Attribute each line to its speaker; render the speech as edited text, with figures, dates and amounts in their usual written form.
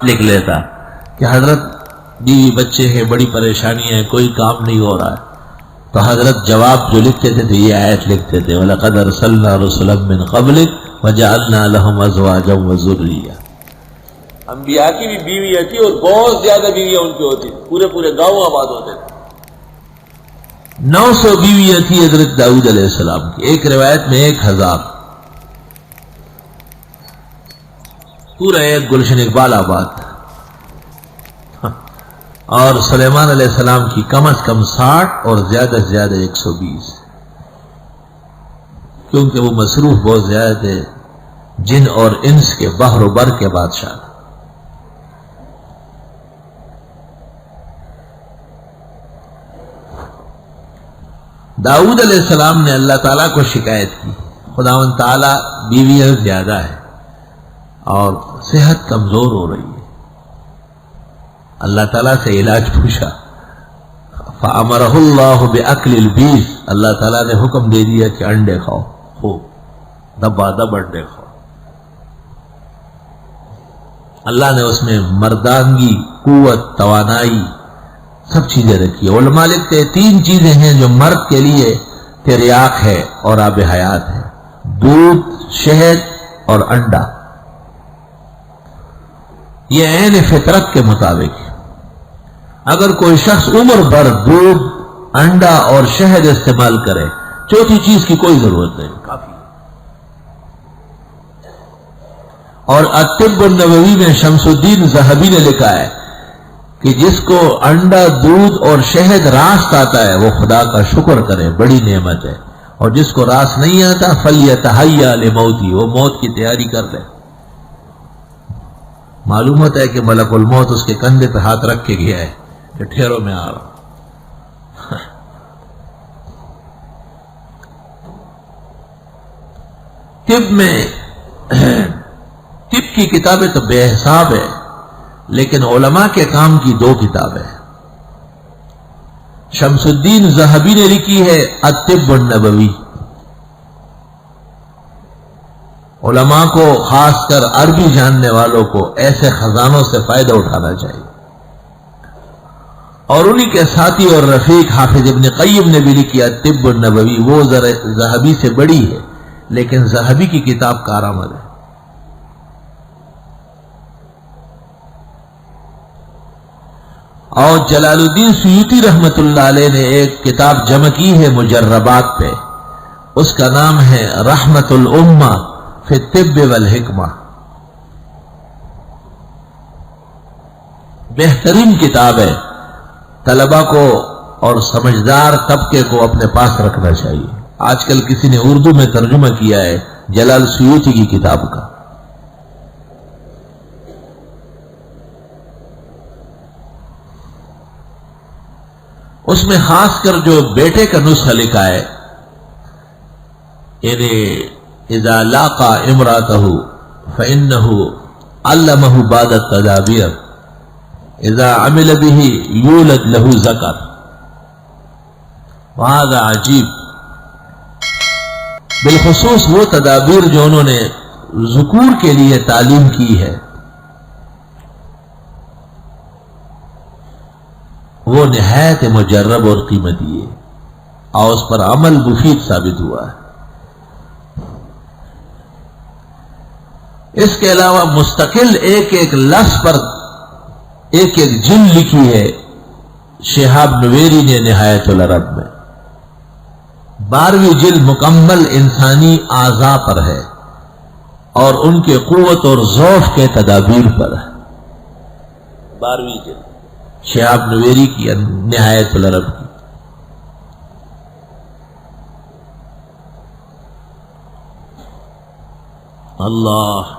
Speaker 1: لکھ لیتا کہ حضرت بیوی بچے ہیں، بڑی پریشانی ہے، کوئی کام نہیں ہو رہا ہے، تو حضرت جواب جو لکھتے تھے تو یہ آیت لکھتے تھے وَلَقَدْ أَرْسَلْنَا رُسُلًا مِّن قَبْلِكَ وَجَعَلْنَا لَهُمْ أَزْوَاجًا وَذُرِّيَّةً۔ انبیاء کی بھی بیویاں تھی اور بہت زیادہ بیویاں ان کی ہوتی تھی، پورے پورے گاؤں آباد ہوتے تھے۔ 900 بیویاں تھی حضرت داؤد علیہ السلام کی، ایک روایت میں 1000، پورا ایک گلشن اقبال آباد تھا۔ اور سلیمان علیہ السلام کی کم از کم 60 اور زیادہ سے زیادہ 120، کیونکہ وہ مصروف بہت زیادہ تھے، جن اور انس کے بحر و بر کے بادشاہ۔ داؤد علیہ السلام نے اللہ تعالیٰ کو شکایت کی، خداوند تعالیٰ بیویاں زیادہ ہے اور صحت کمزور ہو رہی ہے۔ اللہ تعالیٰ سے علاج پوچھا، فَأَمَرَهُ اللَّهُ بِأَكْلِ الْبِيضِ، اللہ تعالیٰ نے حکم دے دیا کہ انڈے کھاؤ، خوب دبا دب انڈے کھاؤ۔ اللہ نے اس میں مردانگی، قوت، توانائی، سب چیزیں رکھی۔ علماء لکھتے ہیں 3 چیزیں ہیں جو مرد کے لیے تریاق ہے اور آب حیات ہے: دودھ، شہد اور انڈا۔ یہ عین فطرت کے مطابق ہے۔ اگر کوئی شخص عمر بھر دودھ، انڈا اور شہد استعمال کرے، چوتھی چیز کی کوئی ضرورت نہیں، کافی۔ اور الطب النبوی میں شمس الدین ذہبی نے لکھا ہے کہ جس کو انڈا، دودھ اور شہد راست آتا ہے وہ خدا کا شکر کرے، بڑی نعمت ہے، اور جس کو راست نہیں آتا فَلْيَتَحَيَّأْ لِمَوْتِهِ، وہ موت کی تیاری کر لے۔ معلوم ہوتا ہے کہ ملک الموت اس کے کندھے پہ ہاتھ رکھ کے گیا ہے کہ ٹھہرو میں آ رہا ہوں۔ طب کی کتابیں تو بے حساب ہے، لیکن علماء کے کام کی 2 کتابیں شمس الدین ذہبی نے لکھی ہے الطب النبوی۔ علماء کو، خاص کر عربی جاننے والوں کو، ایسے خزانوں سے فائدہ اٹھانا چاہیے۔ اور انہی کے ساتھی اور رفیق حافظ ابن قیم نے بھی لکھی الطب النبوی، وہ ذہبی سے بڑی ہے لیکن ذہبی کی کتاب کارآمد ہے۔ اور جلال الدین سیوطی رحمت اللہ علیہ نے ایک کتاب جمع کی ہے مجربات پہ، اس کا نام ہے رحمت الامہ فی الطب والحکمہ۔ بہترین کتاب ہے، طلبہ کو اور سمجھدار طبقے کو اپنے پاس رکھنا چاہیے۔ آج کل کسی نے اردو میں ترجمہ کیا ہے جلال سیوطی کی کتاب کا۔ اس میں خاص کر جو بیٹے کا نسخہ لکھا ہے، یعنی اذا لاقى امرأته فإنه علمه بعد التدابیر اذا عمل به یولد له ذکر، وهذا عجیب۔ بالخصوص وہ تدابیر جو انہوں نے ذکور کے لیے تعلیم کی ہے، وہ نہایت مجرب اور قیمتی ہے اور اس پر عمل مفید ثابت ہوا ہے۔ اس کے علاوہ مستقل ایک ایک لفظ پر ایک ایک جلد لکھی ہے شہاب نویری نے نہایت العرب میں۔ 12ویں جلد مکمل انسانی اعضاء پر ہے اور ان کے قوت اور ضعف کے تدابیر پر ہے۔ 12ویں جلد شہاب نویری کی نہایت العرب کی۔ اللہ